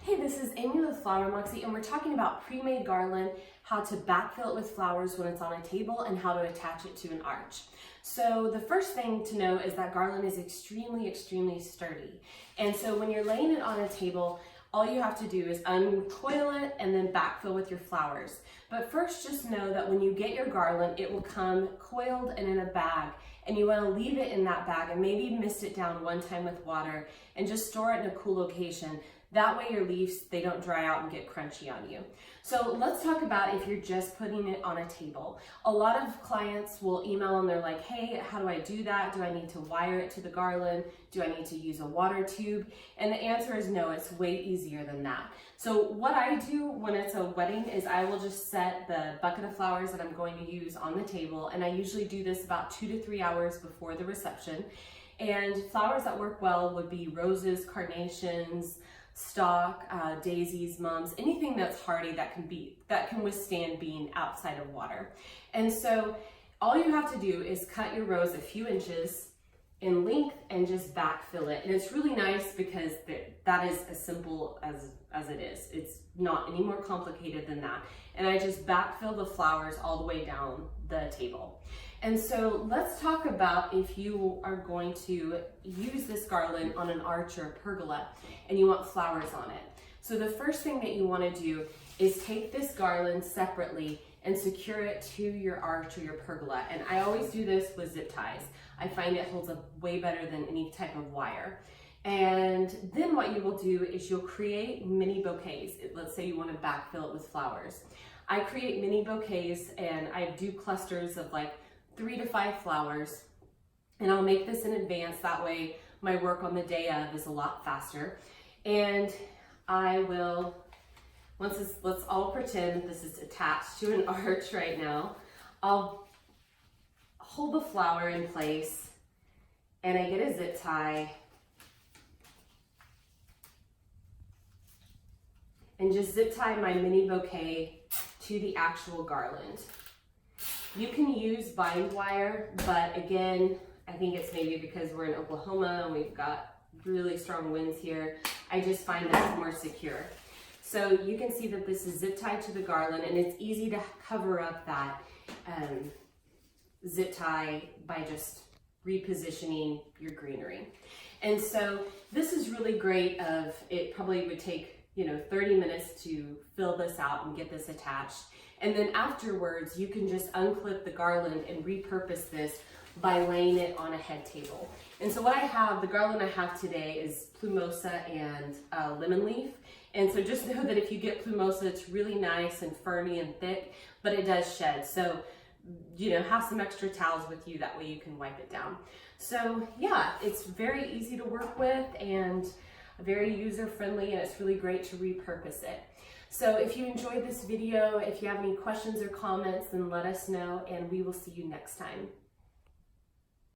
Hey, this is Amy with Flower Moxie, and we're talking about pre-made garland, how to backfill it with flowers when it's on a table, and how to attach it to an arch. So the first thing to know is that garland is extremely sturdy. And so when you're laying it on a table, all you have to do is uncoil it and then backfill with your flowers. But first, just know that when you get your garland, it will come coiled and in a bag, and you want to leave it in that bag and maybe mist it down one time with water and just store it in a cool location. That way your leaves, they don't dry out and get crunchy on you. So let's talk about if you're just putting it on a table. A lot of clients will email and they're like, hey, how do I do that? Do I need to wire it to the garland? Do I need to use a water tube? And the answer is no, it's way easier than that. So what I do when it's a wedding is I will just set the bucket of flowers that I'm going to use on the table, and I usually do this about 2 to 3 hours before the reception. And flowers that work well would be roses, carnations, stock, daisies, mums, anything that's hardy that can withstand being outside of water. And so all you have to do is cut your rose a few inches in length and just backfill it. And it's really nice because that is as simple as it is. It's not any more complicated than that. And I just backfill the flowers all the way down the table. And so let's talk about if you are going to use this garland on an arch or a pergola and you want flowers on it. So the first thing that you want to do is take this garland separately and secure it to your arch or your pergola. And I always do this with zip ties. I find it holds up way better than any type of wire. And then what you will do is you'll create mini bouquets. Let's say you want to backfill it with flowers. I create mini bouquets and I do clusters of like 3 to 5 flowers, and I'll make this in advance. That way my work on the day of is a lot faster. And I will, let's all pretend this is attached to an arch right now. I'll hold the flower in place and I get a zip tie and just zip tie my mini bouquet to the actual garland. You can use bind wire, but again, I think it's maybe because we're in Oklahoma and we've got really strong winds here. I just find that it's more secure. So you can see that this is zip tied to the garland, and it's easy to cover up that zip tie by just repositioning your greenery. And so this is really great. It probably would take 30 minutes to fill this out and get this attached. And then afterwards, you can just unclip the garland and repurpose this by laying it on a head table. And so the garland I have today is plumosa and lemon leaf. And so just know that if you get plumosa, it's really nice and ferny and thick, but it does shed. So, have some extra towels with you. That way you can wipe it down. So yeah, it's very easy to work with and very user-friendly, and it's really great to repurpose it. So if you enjoyed this video, if you have any questions or comments, then let us know, and we will see you next time.